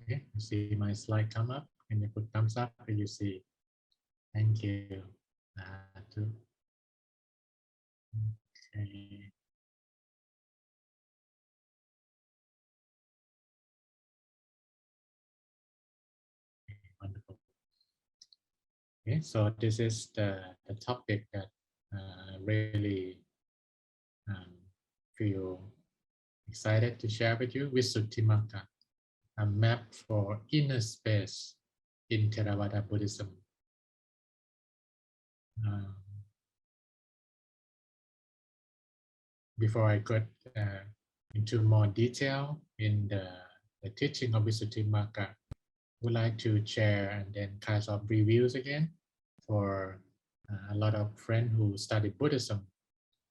Okay, you see my slide come up? Can you put thumbs up if you see? Thank you. Okay. Wonderful. Okay, so this is the topic that really feel excited to share with you. Visuddhi-Magga, a map for inner space in Theravada Buddhism. Before I get into more detail in the teaching of Visuddhi-Magga, would like to share and then kind of reviews again for a lot of friends who study Buddhism,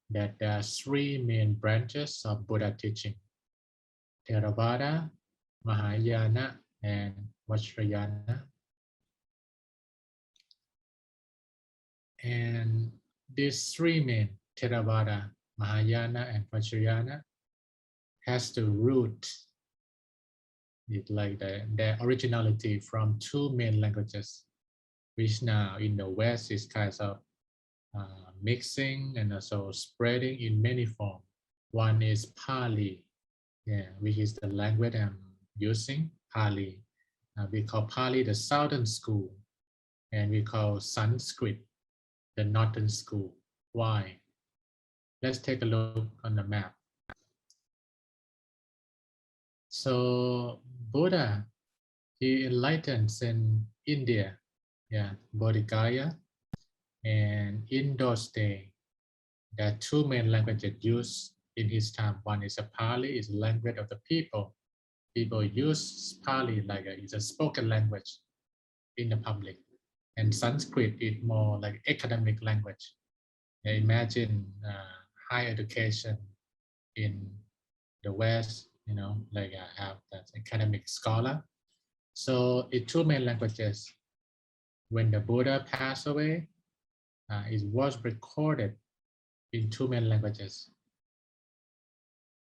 that there are three main branches of Buddha teaching: Theravada, Mahayana, and Vajarajana. And these three main, Theravada, Mahayana, and Vajrayana, has to root it like their originality from two main languages, which now in the West is kind of mixing and also spreading in many forms. One is Pali, which is the language I'm using, Pali. We call Pali the Southern School, and we call Sanskrit the Northern School. Why? Let's take a look on the map. So Buddha, he enlightened in India, Bodhigaya, and in those days, there are two main languages used in his time. One is a Pali, is the language of the people. People use Pali like it's a spoken language in the public, and Sanskrit is more like academic language. Imagine higher education in the West, like I have that academic scholar. So in two main languages. When the Buddha passed away, it was recorded in two main languages.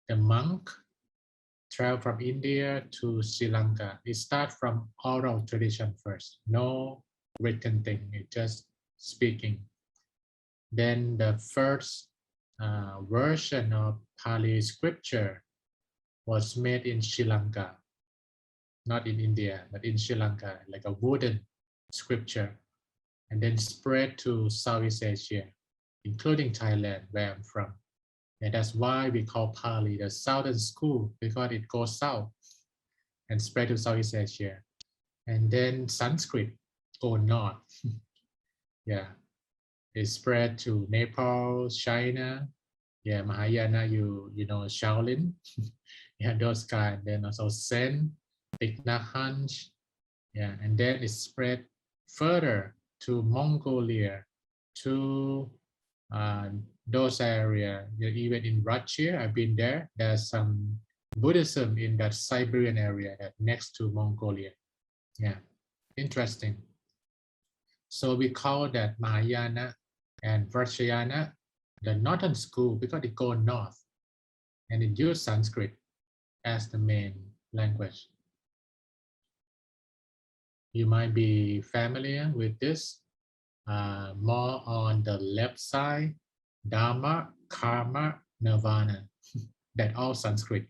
The monk traveled from India to Sri Lanka. It starts from oral tradition first, no written thing, it's just speaking. Then the first version of Pali scripture was made in Sri Lanka, not in India, but in Sri Lanka, like a wooden scripture, and then spread to Southeast Asia, including Thailand, where I'm from. And that's why we call Pali the Southern School, because it goes south and spread to Southeast Asia. And then Sanskrit go north. It spread to Nepal, China. Mahayana, you know Shaolin. Those kind. Then also Zen, Thich Nhat Hanh. And then it spread further to Mongolia, to those areas. Even in Russia, I've been there. There's some Buddhism in that Siberian area that next to Mongolia. Interesting. So we call that Mahayana and Vajrayana the northern school because it goes north, and it uses Sanskrit as the main language. You might be familiar with this. More on the left side, Dharma, Karma, Nirvana. That all Sanskrit,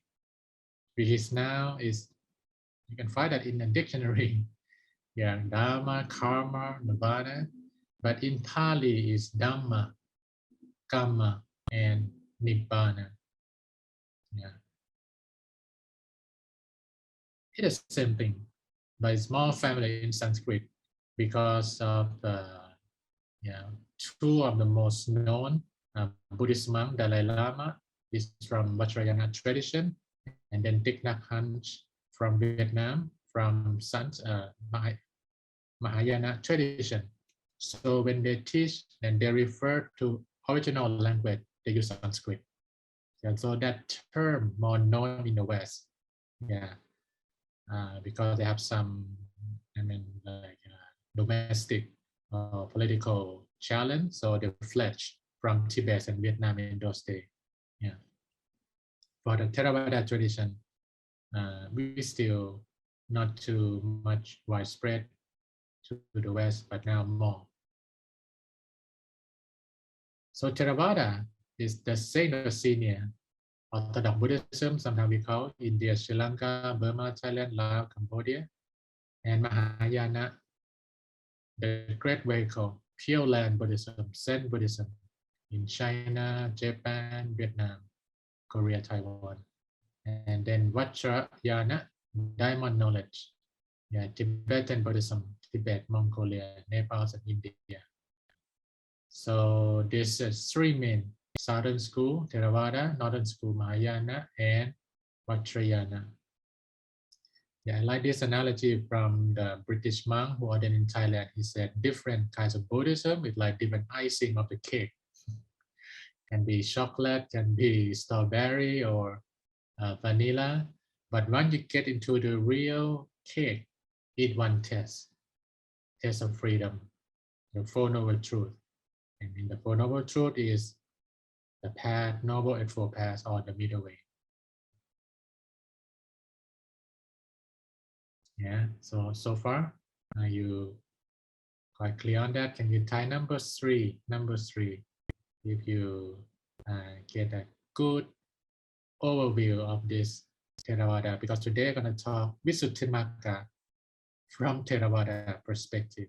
which is now you can find that in the dictionary. Dharma, Karma, Nirvana. But in Pali is Dhamma, Kamma, and Nibbana. It is the same thing, but it's more familiar in Sanskrit because of two of the most known Buddhist monk, Dalai Lama, is from Vajrayana tradition, and then Thich Nhat Hanh from Vietnam, from Mahayana tradition. So when they teach, then they refer to original language, they use Sanskrit. So that term more known in the West, because they have some, domestic political challenge, so they fled from Tibet and Vietnam in those days. For the Theravada tradition, we still not too much widespread to the West, but now more. So Theravada is the saint of senior Orthodox Buddhism, sometimes we call India, Sri Lanka, Burma, Thailand, Laos, Cambodia, and Mahayana, the great vehicle, Pure Land Buddhism, Zen Buddhism in China, Japan, Vietnam, Korea, Taiwan. And then Vajarajana, diamond knowledge, yeah, Tibetan Buddhism, Tibet, Mongolia, Nepal, and India. So this is three main: Southern School, Theravada; Northern School, Mahayana; and Vajrayana. Yeah, I like this analogy from the British monk who ordained in Thailand. He said different kinds of Buddhism with like different icing of the cake. Can be chocolate, can be strawberry or vanilla. But when you get into the real cake, eat one taste of freedom, the Four Noble Truth. And in the Four Noble Truth is the path, Noble Eightfold Path, or the middle way. Yeah, so far, are you quite clear on that? Can you type number three? If you get a good overview of this Theravada, because today I'm going to talk Visuddhi-Magga from Theravada perspective.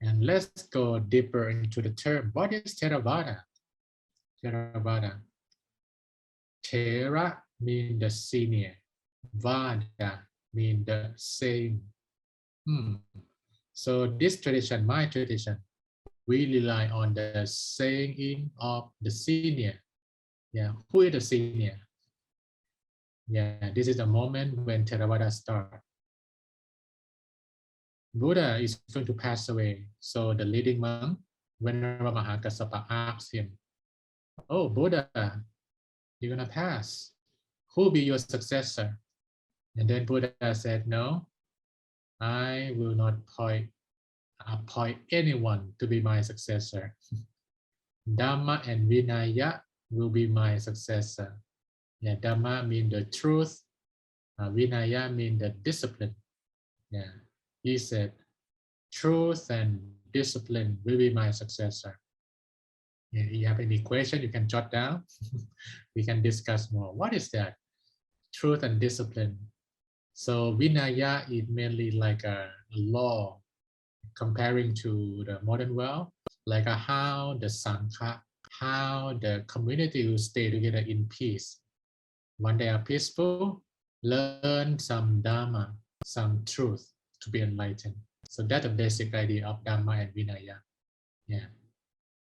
And let's go deeper into the term. What is Theravada? Theravada. Thera means the senior. Vada means the same. So this tradition, my tradition, we rely on the saying of the senior. Yeah, who is the senior? Yeah, this is the moment when Theravada starts. Buddha is going to pass away. So the leading monk, Venerable Mahakassapa, asks him, "Oh, Buddha, you're gonna pass. Who will be your successor?" And then Buddha said, "No, I will not appoint anyone to be my successor. Dhamma and Vinaya will be my successor." Yeah, Dhamma means the truth. Vinaya means the discipline. Yeah, he said, truth and discipline will be my successor. Yeah, you have any question, you can jot down. We can discuss more. What is that? Truth and discipline. So Vinaya is mainly like a law, comparing to the modern world, like how the Sangha, how the community will stay together in peace. When they are peaceful, learn some Dhamma, some truth to be enlightened. So that's the basic idea of Dhamma and Vinaya. Yeah.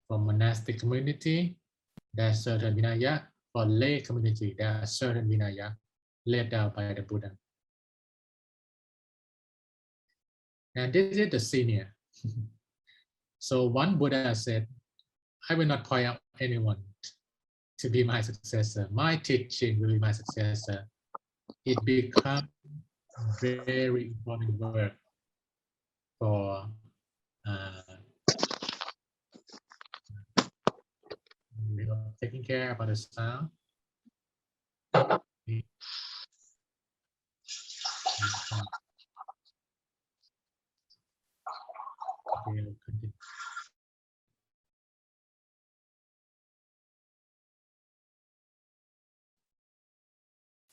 For monastic community, there's certain Vinaya. For lay community, there are certain Vinaya laid down by the Buddha. And this is the senior. So one Buddha said, "I will not point out anyone to be my successor. My teaching will be my successor." It becomes very important work for taking care about the sound.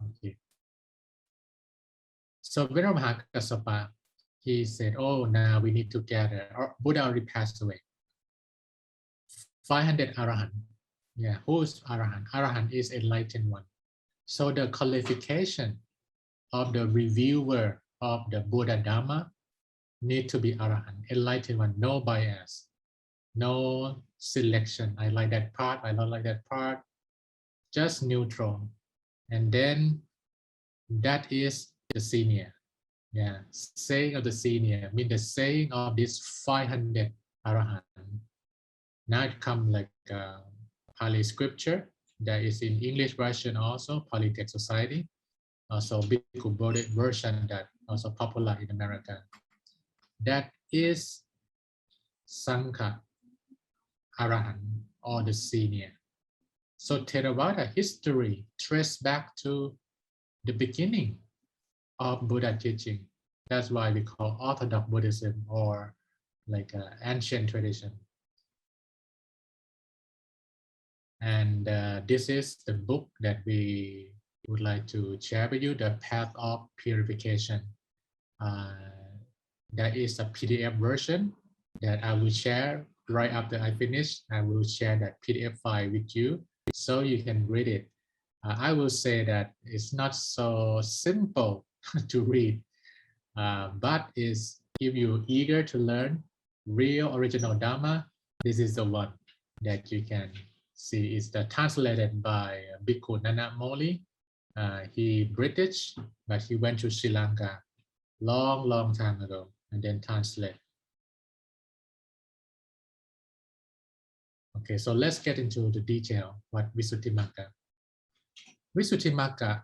Okay. So Venerable Mahakassapa, he said, "Oh, now we need to gather." Buddha already passed away. 500 Arahant. Yeah, who's Arahant? Arahant is enlightened one. So the qualification of the reviewer of the Buddha Dhamma need to be Arahant, enlightened one, no bias, no selection. I like that part, I don't like that part, just neutral. And then that is the senior. Yeah, saying of the senior, mean the saying of this 500 Arahant. Now it comes like Pali scripture that is in English version also, Pali Text Society. Also Bhikkhu Bodhi version that also popular in America. That is Sangha Arahant or the senior. So Theravada history trace back to the beginning of Buddha teaching. That's why we call Orthodox Buddhism or like an ancient tradition. And this is the book that we would like to share with you, The Path of Purification. That is a PDF version that I will share right after I finish. I will share that PDF file with you so you can read it. I will say that it's not so simple to read, but is if you're eager to learn real original Dharma, this is the one that you can see. It's translated by Bhikkhu Nana Moli. He British, but he went to Sri Lanka long time ago and then translate. Okay, so let's get into the detail. What Visuddhi-Magga? Visuddhi-Magga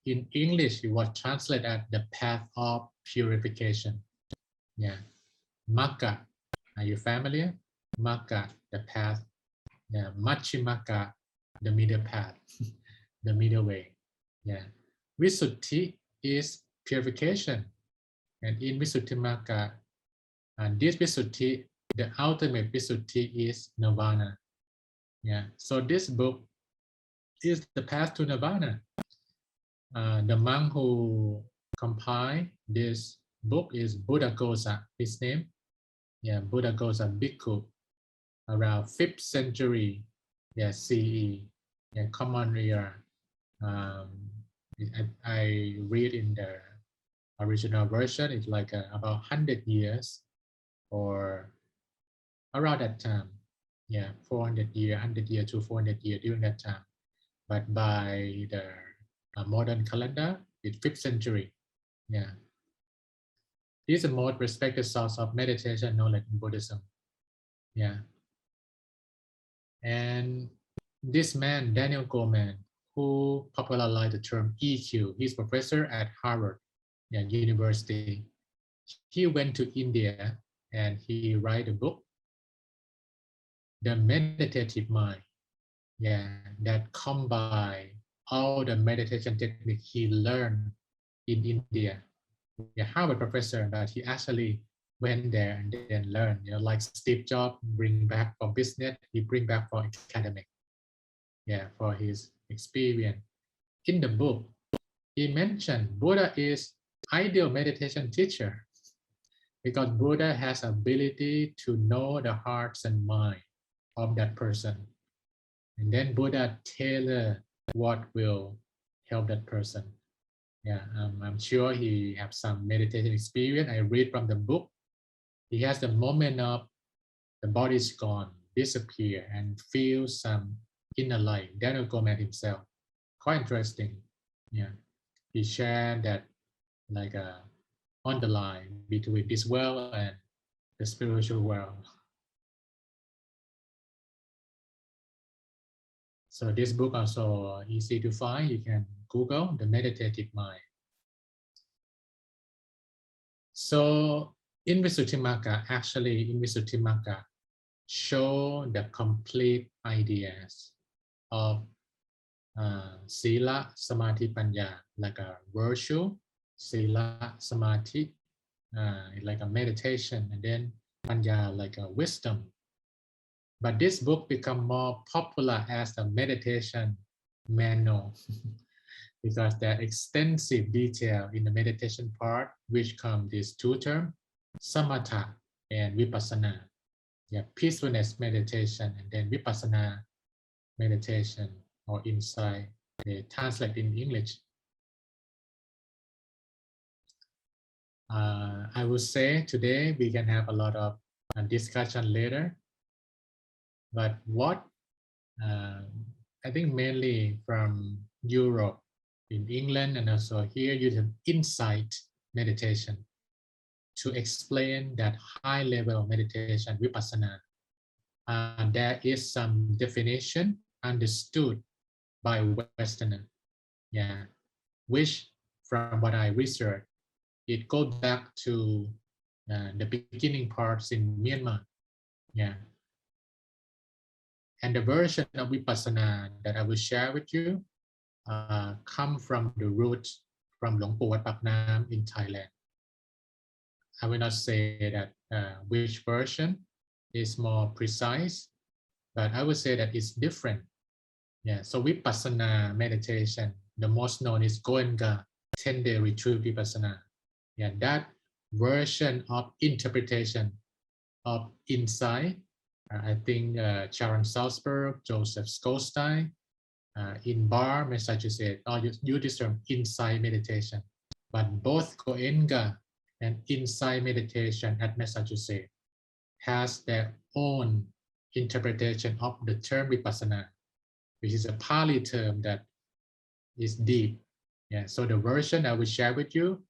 in English it was translated as the path of purification. Yeah, Magga. Are you familiar? Magga, the path. Yeah, Majjhimagga, the middle path, the middle way. Yeah, Visuddhi is purification, and in Visuddhi-Magga, and this Visuddhi, the ultimate Visuddhi is Nirvana. Yeah, so this book is the path to Nirvana. The monk who compiled this book is Buddhaghosa, his name. Yeah, Buddhaghosa Bhikkhu, around 5th century, yeah, CE, yeah, common era. I read in the original version, it's like about 100 years or around that time. Yeah, 400 years, 100 years to 400 years during that time. But by the modern calendar, it's 5th century. Yeah. This is the most respected source of meditation knowledge in Buddhism. Yeah. And this man, Daniel Goleman, who popularized the term EQ, he's professor at Harvard University. He went to India and he wrote a book, The Meditative Mind, yeah, that combine all the meditation technique he learned in India. Yeah, Harvard professor, but he actually went there and then learned, like Steve Jobs bring back for business, he bring back for academic, yeah, for his experience. In the book, he mentioned Buddha is ideal meditation teacher because Buddha has ability to know the hearts and mind of that person. And then Buddha tailor what will help that person. Yeah, I'm sure he has some meditation experience. I read from the book. He has the moment of the body's gone, disappear, and feel some inner light. Daniel Goleman himself. Quite interesting. Yeah, he shared that like on the line between this world and the spiritual world. So this book also easy to find. You can Google The Meditative Mind. So in Visuddhi-Magga, actually in Visuddhi-Magga, show the complete ideas of Sila, Samadhi, Panya, like a virtue, Sila, Samadhi, like a meditation, and then Panya, like a wisdom. But this book become more popular as a meditation manual because there are extensive detail in the meditation part, which come these two terms, samatha and vipassana. Yeah, peacefulness meditation and then vipassana meditation or insight. They translate in English. I would say today we can have a lot of discussion later. But what I think mainly from Europe, in England, and also here you have insight meditation to explain that high level meditation, vipassana. There is some definition understood by Westerner, yeah, which from what I researched, it goes back to the beginning parts in Myanmar, yeah. And the version of vipassana that I will share with you come from the root from Luang Por Wat Pak Nam in Thailand. I will not say that which version is more precise, but I would say that it's different. Yeah, so Vipassana meditation, the most known is Goenka 10-day retreat Vipassana. Yeah, that version of interpretation of insight, I think Sharon Salzberg, Joseph Goldstein, in Bar, Massachusetts, all use this term insight meditation. But both Goenka and insight meditation at Massachusetts has their own interpretation of the term Vipassana, which is a Pali term that is deep. Yeah, so the version I will share with you,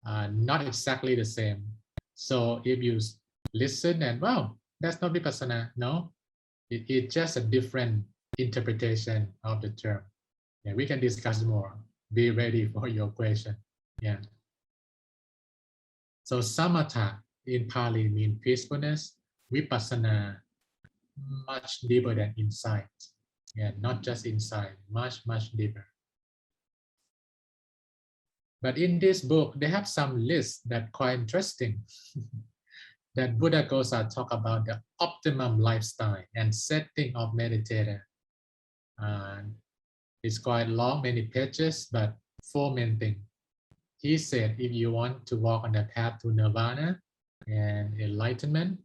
not exactly the same. So if you listen and, wow, that's not Vipassana, no, it's just a different interpretation of the term. Yeah, we can discuss more. Be ready for your question. Yeah. So Samatha in Pali means peacefulness. Vipassana, much deeper than insight. Yeah, not just insight, much, much deeper. But in this book, they have some lists that quite interesting. That Buddhaghosa talk about the optimum lifestyle and setting of meditator. It's quite long, many pages, but 4 main things. He said, if you want to walk on the path to nirvana and enlightenment,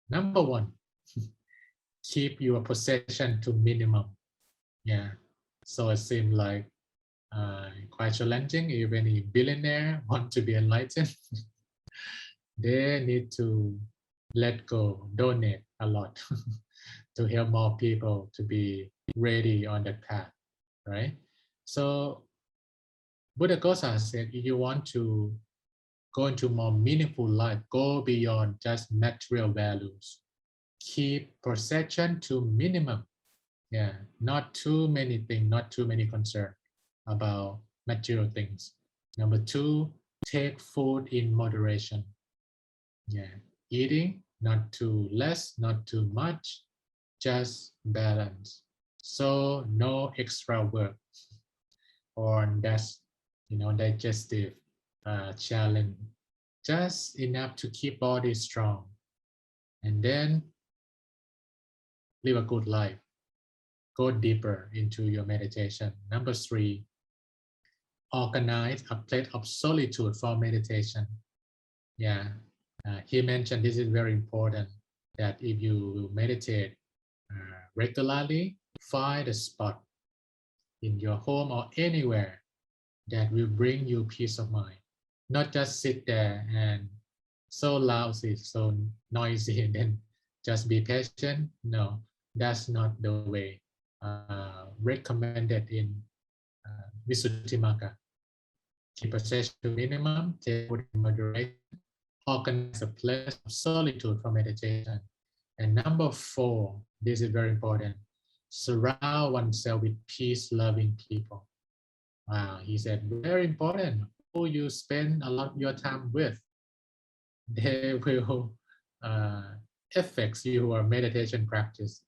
number 1, keep your possession to minimum. Yeah, so it seems like quite challenging. Even a billionaire want to be enlightened, they need to let go, donate a lot to help more people to be ready on that path, right? So Buddhaghosa said, if you want to go into more meaningful life, go beyond just material values. Keep possession to minimum. Yeah, not too many things, not too many concerns about material things. Number 2, take food in moderation. Yeah, eating not too less, not too much, just balance. So no extra work or that's digestive challenge. Just enough to keep body strong, and then live a good life. Go deeper into your meditation. Number 3, organize a place of solitude for meditation. Yeah, he mentioned this is very important, that if you meditate regularly, find a spot in your home or anywhere that will bring you peace of mind. Not just sit there and so lousy, so noisy, and then just be patient. No, that's not the way recommended in Visuddhi-Magga. Keep possession to minimum, take food in moderation, organize a place of solitude for meditation. And number 4, this is very important, surround oneself with peace-loving people. Wow, he said, very important. Who you spend a lot of your time with, they will affect your meditation practice.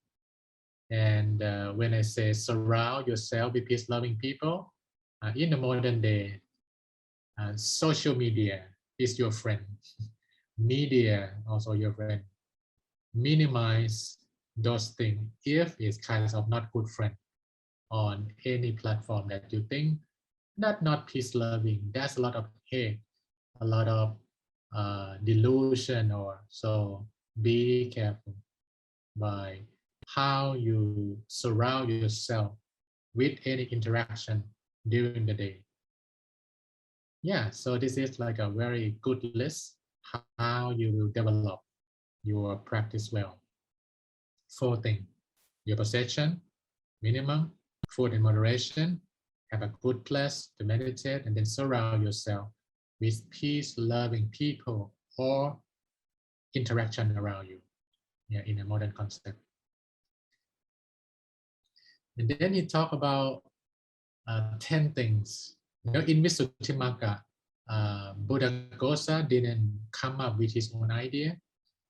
And when I say surround yourself with peace-loving people, in the modern day, social media is your friend. Media also your friend. Minimize those things if it's kind of not good friend on any platform that you think not peace-loving. There's a lot of hate, a lot of delusion, or so be careful by how you surround yourself with any interaction during the day. Yeah, so this is like a very good list how you will develop your practice well. 4 things: your possession, minimum, food in moderation, have a good place to meditate, and then surround yourself with peace-loving people or interaction around you. Yeah, in a modern concept. And then he talked about 10 things. In Visuddhi-Magga, Buddhaghosa didn't come up with his own idea.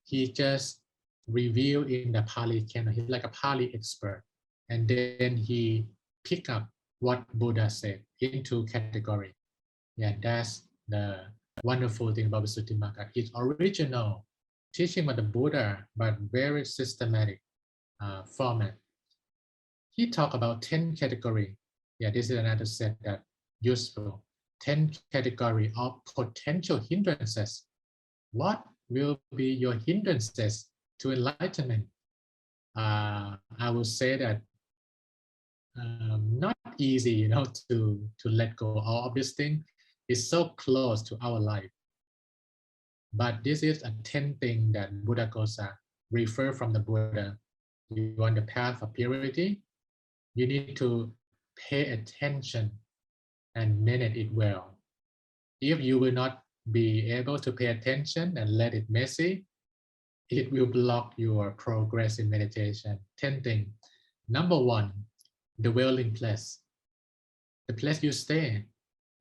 He just revealed in the Pali canon. He's like a Pali expert. And then he picked up what Buddha said in two categories. Yeah, that's the wonderful thing about Visuddhi-Magga. It's original teaching by the Buddha, but very systematic format. He talked about 10 category. Yeah, this is another set that useful. 10 category of potential hindrances. What will be your hindrances to enlightenment? I would say that not easy, to let go. All of this thing is so close to our life. But this is a 10 thing that Buddhaghosa refer from the Buddha. You want the path of purity, you need to pay attention and manage it well. If you will not be able to pay attention and let it messy, it will block your progress in meditation. 10 things. Number one, the dwelling place. The place you stay,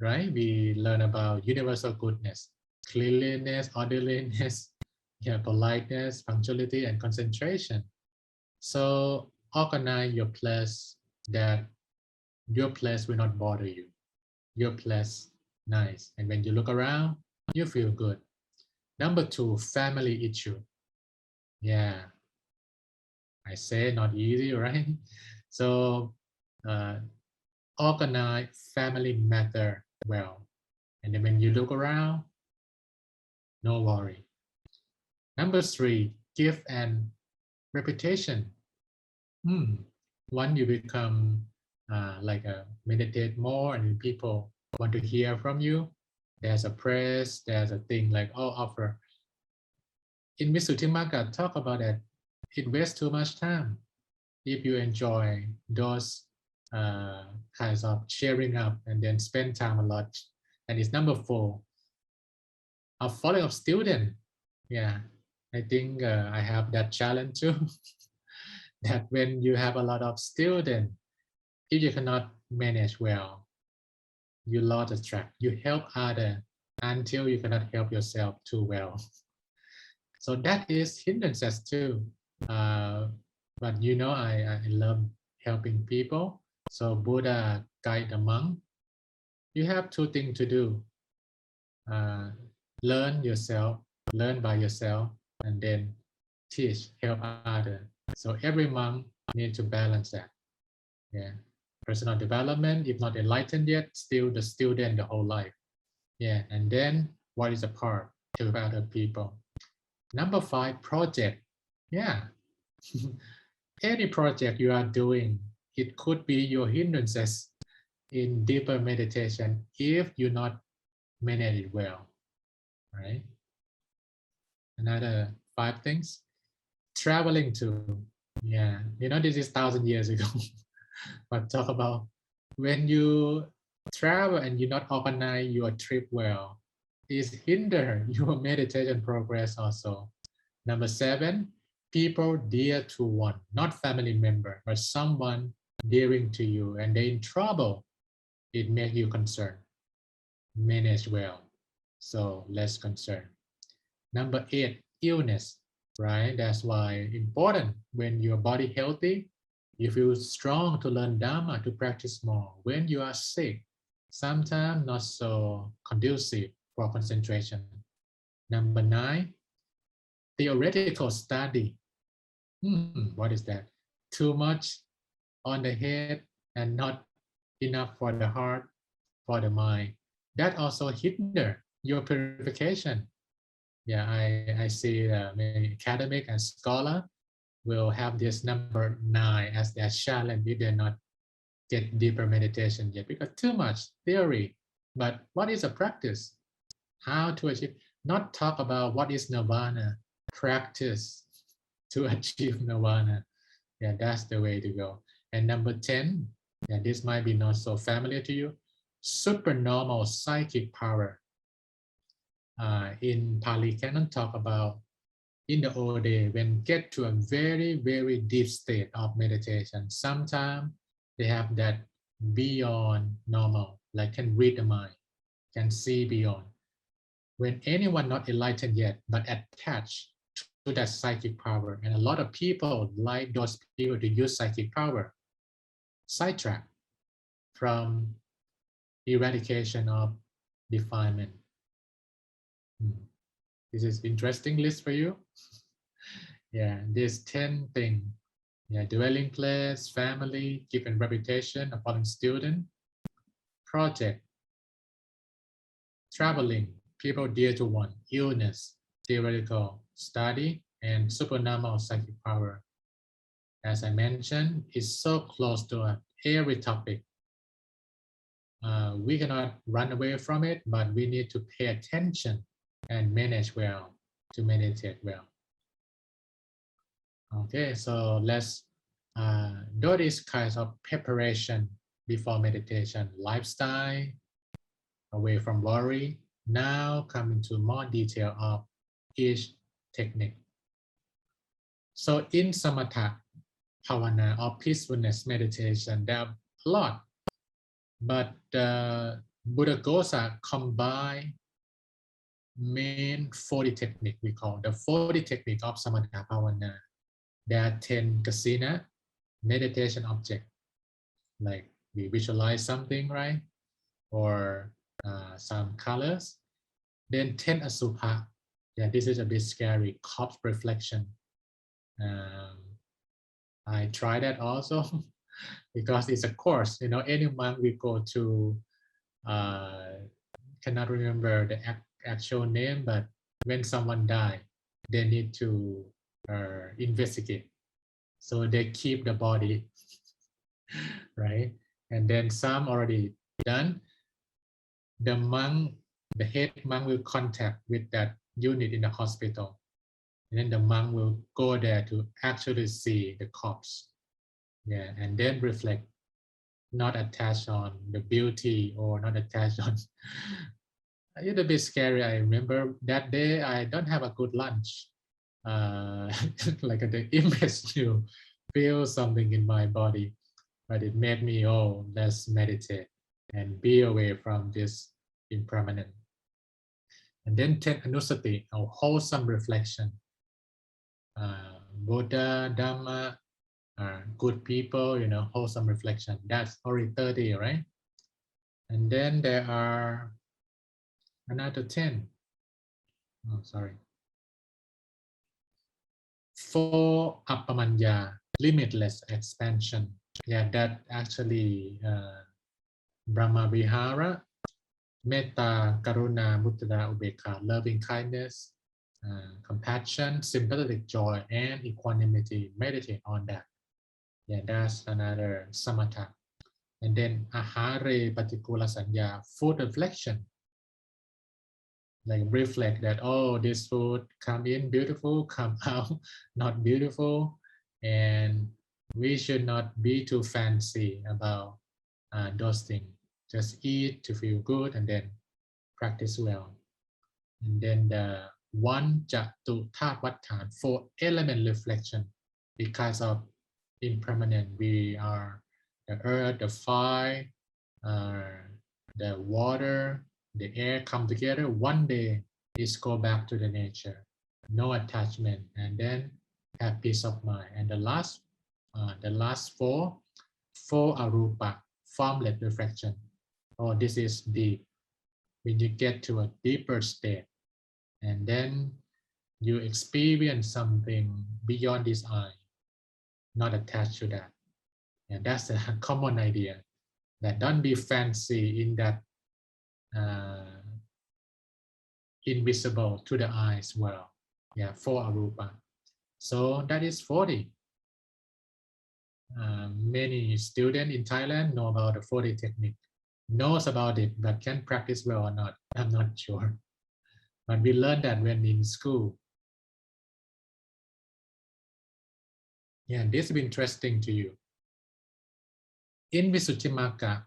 right? We learn about universal goodness, cleanliness, orderliness, yeah, politeness, punctuality, and concentration. So organize your place that your place will not bother you. Your place nice. And when you look around, you feel good. Number two, family issue. Yeah, I say not easy, right? So organize family matter well. And then when you look around, no worry. Number three, gift and reputation. Once you become like a meditate more and people want to hear from you, there's a press, there's a thing like, oh, offer. In Visuddhi-Magga, talk about that. It wastes too much time. If you enjoy those kinds of cheering up and then spend time a lot. And it's number four, a following of student. Yeah, I think I have that challenge too. That when you have a lot of students, if you cannot manage well, you lost the track. You help others until you cannot help yourself too well. So that is hindrances too. But I love helping people. So Buddha guide the monk. You have two things to do. Learn yourself, learn by yourself, and then teach, help others. So every monk needs to balance that. Yeah. Personal development, if not enlightened yet, still the student the whole life. Yeah. And then what is a part to other people? Number five, project. Yeah. Any project you are doing, it could be your hindrances in deeper meditation if you not manage it well, right? Another five things. Traveling to, yeah, this is 1,000 years ago. But talk about when you travel and you not organize your trip well, it hinder your meditation progress also. Number seven, people dear to one, not family member, but someone dearing to you and they're in trouble, it makes you concerned. Manage well, so less concerned. Number eight, illness, right? That's why important when your body healthy, you feel strong to learn Dharma, to practice more. When you are sick, sometimes not so conducive for concentration. Number nine, theoretical study. What is that? Too much on the head and not enough for the heart, for the mind. That also hinder your purification. Yeah, I see many academic and scholar will have this number 9 as their challenge if they're not get deeper meditation yet, because too much theory. But what is a practice? How to achieve? Not talk about what is nirvana, practice to achieve nirvana. Yeah, that's the way to go. And number 10, yeah, this might be not so familiar to you, supernormal psychic power. In Pali Canon talk about in the old day when get to a very, very deep state of meditation, sometimes they have that beyond normal, like can read the mind, can see beyond. When anyone not enlightened yet, but attached to that psychic power, and a lot of people like those people to use psychic power, sidetrack from eradication of defilement. This is interesting list for you. Yeah, there's 10 things. Yeah, dwelling place, family, given reputation, a fallen student, project, traveling, people dear to one, illness, theoretical study, and supernormal psychic power. As I mentioned, it's so close to every topic. We cannot run away from it, but we need to pay attention and manage well to meditate well. Okay, so let's do these kinds of preparation before meditation, lifestyle, away from worry. Now come into more detail of each technique. So in Samatha Bhavana or peacefulness meditation, there are a lot, but Buddhaghosa combine main 40 technique we call the 40 technique of Samatha Bhavana. There are 10 kasina, meditation object, like we visualize something, right? Or some colors. Then 10 asubha. Yeah, this is a bit scary, corpse reflection. I try that also because it's a course, you know, any month we go to, cannot remember the actual name, but when someone die, they need to investigate. So they keep the body, right? And then some already done. The monk, the head monk will contact with that unit in the hospital. And then the monk will go there to actually see the corpse. Yeah, and then reflect, not attached on the beauty or not attached on. A little bit scary. I remember that day I don't have a good lunch. Like the image to feel something in my body, but it made me, oh, let's meditate and be away from this impermanent. And then take anusati, or wholesome reflection. Buddha, Dhamma, good people, you know, wholesome reflection. That's already 30, right? And then there are another 10. Oh, sorry. 4 appamanya, limitless expansion. Yeah, that actually Brahma Vihara, Metta, Karuna, Mudra, Ubekha, loving kindness, compassion, sympathetic joy, and equanimity. Meditate on that. Yeah, that's another samatha. And then ahare patikula sanya, food reflection. Like reflect that, oh, this food come in beautiful, come out not beautiful, and we should not be too fancy about those things. Just eat to feel good and then practice well. And then the one jatu tatvattan, 4 element reflection. Because of impermanent, we are the earth, the fire, the water, the air come together. One day is go back to the nature, no attachment, and then have peace of mind. And the last 4 arupa, formless reflection. Oh, this is deep. When you get to a deeper state, and then you experience something beyond this eye, not attached to that. And that's a common idea, that don't be fancy in that invisible to the eyes world. Yeah, 4 arupa. So that is 40. Many students in Thailand know about the 40 technique, knows about it, but can practice well or not, I'm not sure. But we learned that when in school. Yeah, this will be interesting to you. In Visuddhi-Magga,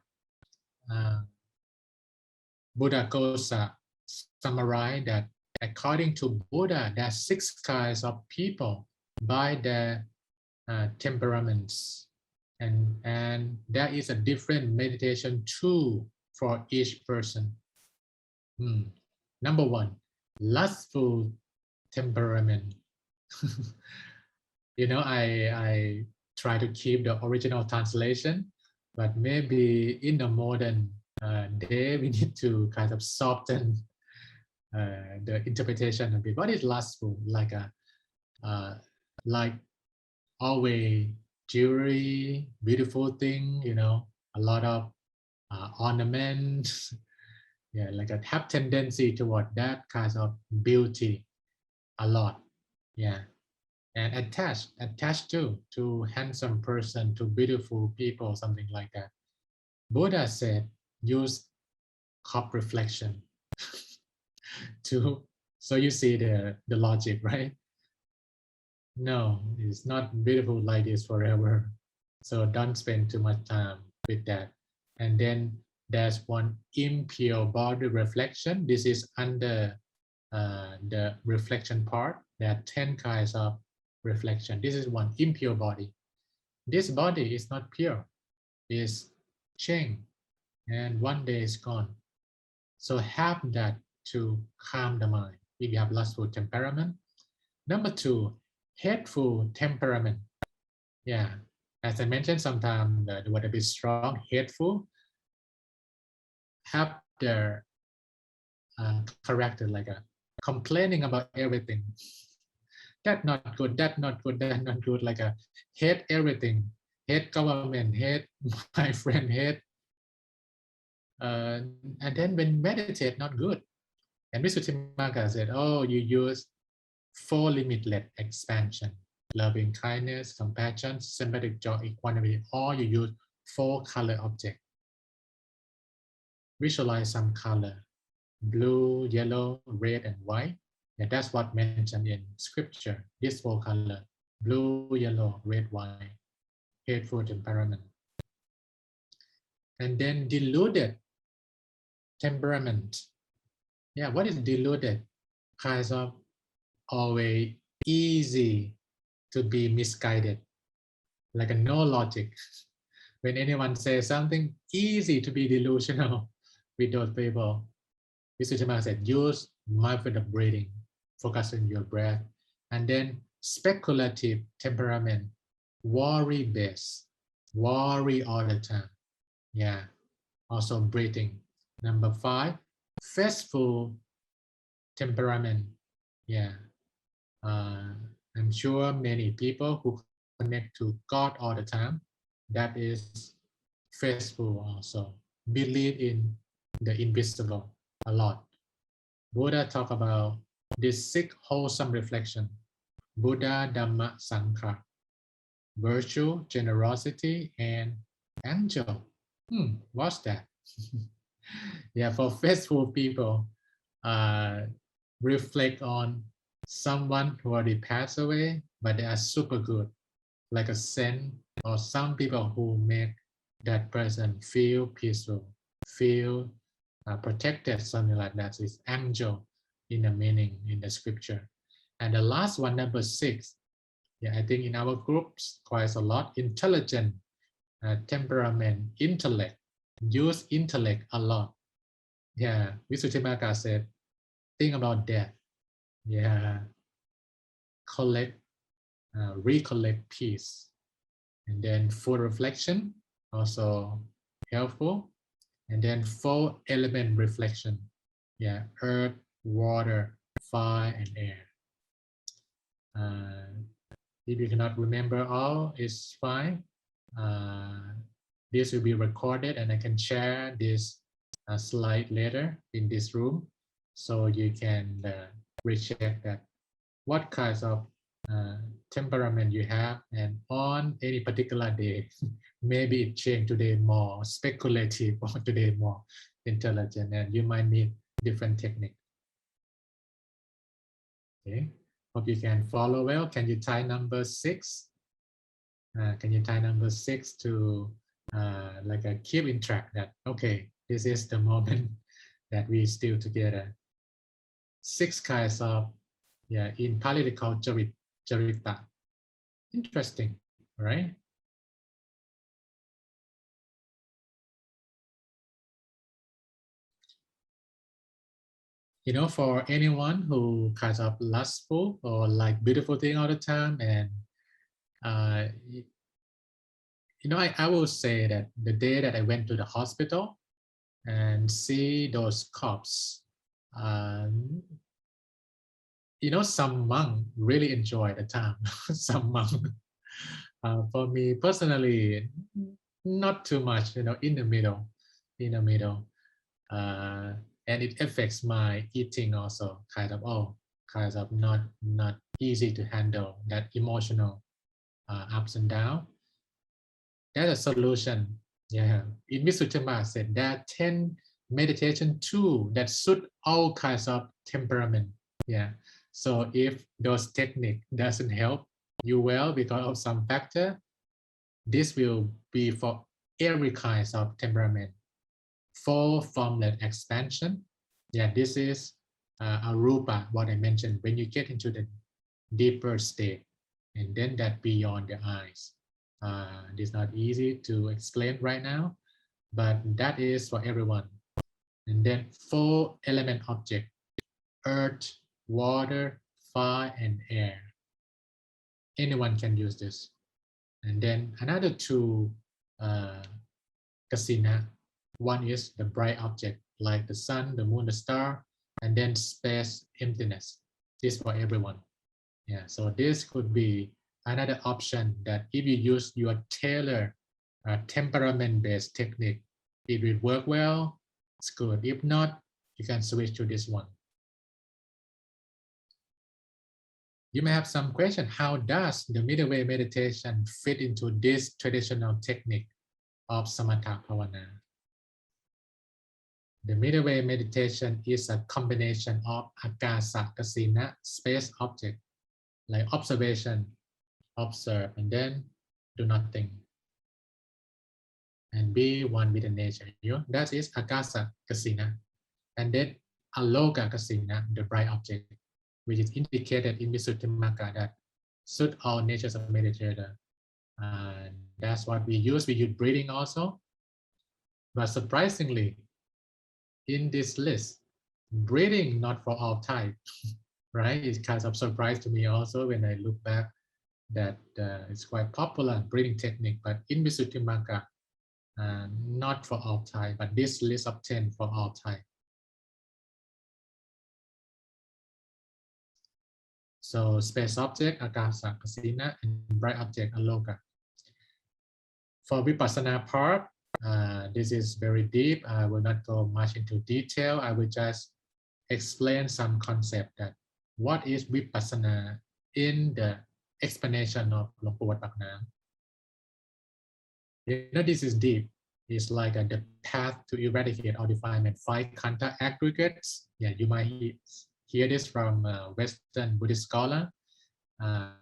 Buddhaghosa summarized that according to Buddha, there are 6 kinds of people by their temperaments, and there is a different meditation tool for each person. Number 1, lustful temperament. You know, I try to keep the original translation. but maybe in the modern day, we need to kind of soften the interpretation a bit. What is lustful? Like always jewelry, beautiful thing, you know, a lot of ornaments, yeah, like a have tendency toward that kind of beauty a lot, yeah, and attached to handsome person, to beautiful people, something like that. Buddha said use cup reflection to, so you see the logic, right? No, it's not beautiful like this forever. So don't spend too much time with that. And then there's one impure body reflection. This is under the reflection part. There are 10 kinds of reflection. This is one impure body. This body is not pure, it's changed, and one day is gone. So have that to calm the mind if you have lustful temperament. Number two, hateful temperament. Yeah, as I mentioned, sometimes the word a bit strong, hateful, have their character like a complaining about everything. That not good, that not good, that not good, like a hate everything, hate government, hate my friend, hate. And then when meditate, not good. And Visuddhi-Magga said, oh, you use four limitless expansion, loving kindness, compassion, sympathetic joy, equanimity, or you use four color object. Visualize some color, blue, yellow, red, and white. And that's what mentioned in scripture, this four color, blue, yellow, red, white, hateful temperament. And then deluded temperament. Yeah, what is deluded? Kinds of always easy to be misguided, like a no logic. When anyone says something, easy to be delusional with those people. Visuddhi-Magga said, use mindful breathing, focus on your breath, and then speculative temperament, worry based, worry all the time. Yeah, also breathing. Number five, faithful temperament. Yeah, I'm sure many people who connect to God all the time, that is faithful also. Believe in the invisible a lot. Buddha talk about this six wholesome reflection. Buddha, Dhamma, Sangha, virtue, generosity, and angel. What's that? Yeah, for faithful people, uh, reflect on someone who already passed away, but they are super good, like a saint, or some people who make that person feel peaceful, feel protected, something like that. So it's angel in the meaning in the scripture. And the last one, number six, yeah, I think in our groups quite a lot, intelligent temperament, intellect, use intellect a lot. Yeah, Visuddhi-Magga said, think about death. Yeah, collect, recollect peace. And then full reflection, also helpful. And then four element reflection. Yeah, earth, water, fire, and air. If you cannot remember all, it's fine. This will be recorded and I can share this slide later in this room. So you can recheck that what kinds of temperament you have, and on any particular day, maybe it changed today more speculative or today more intelligent, and you might need different technique. Okay, hope you can follow well. Can you tie number 6? Can you tie number 6 to like a keep in track that, okay, this is the moment that we still together. 6 kinds of, yeah, in Pali they call charita. Interesting, right? You know, for anyone who kind of lustful or like beautiful thing all the time, and I will say that the day that I went to the hospital and see those cops, um, some monk really enjoy the time. Some monk. For me personally, not too much. In the middle, in the middle, uh, and it affects my eating also. Kind of not easy to handle that emotional ups and downs. That's a solution. Yeah. In Visuddhi-Magga said there are 10 meditation tools that suit all kinds of temperament. Yeah. So if those technique doesn't help you well because of some factor, this will be for every kind of temperament. For formlet expansion, yeah, this is arupa, what I mentioned, when you get into the deeper state, and then that beyond the eyes. It's not easy to explain right now, but that is for everyone. And then 4 element object: earth, water, fire, and air. Anyone can use this. And then another 2 kasina. One is the bright object, like the sun, the moon, the star, and then space, emptiness. This for everyone. Yeah, so this could be another option that if you use your tailored temperament-based technique, it will work well, it's good. If not, you can switch to this one. You may have some question, how does the middle way meditation fit into this traditional technique of Samatha Bhavana? The middle way meditation is a combination of Akasa Kasina, space object, like observation, observe, and then do nothing. And be one with the nature. That is Akasa Kasina. And then Aloka Kasina, the bright object, which is indicated in Visuddhi-Magga that suit all natures of meditator. And that's what we use. We use breathing also. But surprisingly, in this list, breathing not for all type, right? It's kind of surprise to me also when I look back that it's quite popular breathing technique, but in Visuddhi-Magga, not for all type, but this list of 10 for all type. So space object, Akasa Kasina, and bright object, Aloka. For Vipassana part, this is very deep. I will not go much into detail. I will just explain some concept that what is Vipassana in the explanation of Luang Por Wat Pak Nam. This is deep. It's like the path to eradicate or defilement 5 kanta aggregates. Yeah, you might hear this from Western Buddhist scholar.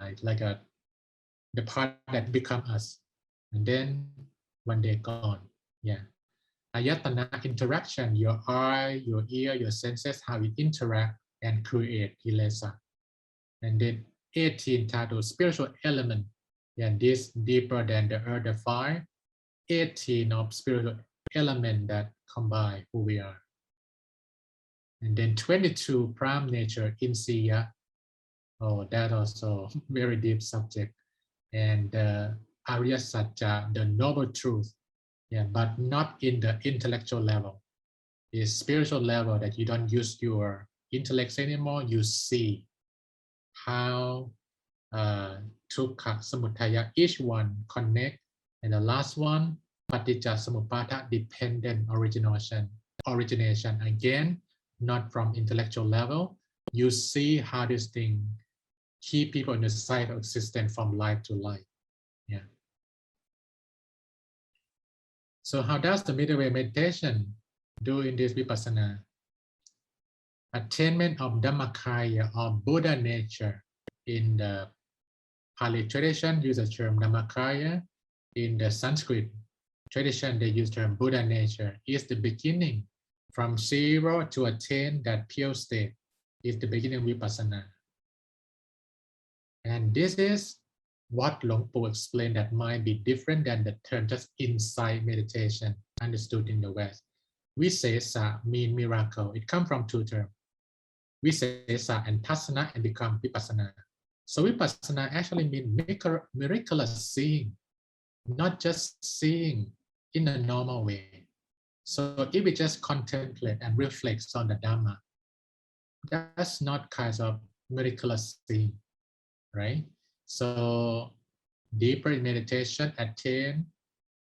It's like the part that become us, and then one day gone. Yeah, ayatana, interaction, your eye, your ear, your senses, how it interact and create kilesa. And then 18 tadu, spiritual element. Yeah, this deeper than the earth, the fire. 18 of spiritual element that combine who we are. And then 22 prime nature, insiya. Oh, that also very deep subject. And Arya Satya, the noble truth. Yeah, but not in the intellectual level. It's spiritual level that you don't use your intellect anymore. You see how Tukha, Samudaya, each one connect. And the last one, Patijja-samutpata, dependent origination. Again, not from intellectual level. You see how this thing keep people in the cycle of existence from life to life. Yeah. So how does the middle way meditation do in this Vipassana? Attainment of Dhammakaya or Buddha nature. In the Pali tradition, use the term Dhammakaya. In the Sanskrit tradition, they use the term Buddha nature. Is the beginning from 0 to attain that pure state. Is the beginning of Vipassana. And this is what Luang Por explained that might be different than the term just insight meditation understood in the West. Visesa mean miracle. It comes from 2 terms. Visesa and Tassana and become Vipassana. So Vipassana actually means miraculous seeing. not just seeing in a normal way. So if we just contemplate and reflect on the Dhamma, that's not kind of miraculous thing, right? So deeper in meditation, attain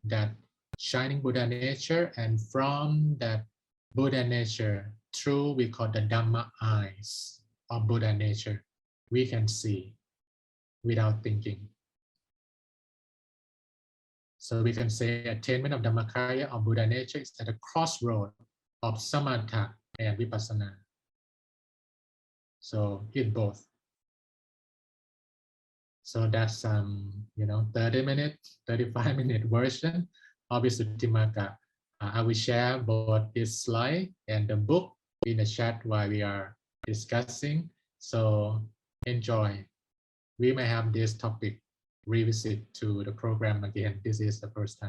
that shining Buddha nature, and from that Buddha nature, through we call the Dhamma eyes of Buddha nature, we can see without thinking. So we can say attainment of Dhammakaya or Buddha nature is at a crossroad of Samatha and Vipassana. So in both. So that's 30-minute, 35-minute version of Visuddhi-Magga. I will share both this slide and the book in the chat while we are discussing. So enjoy. We may have this topic revisit to the program again. This is the first time.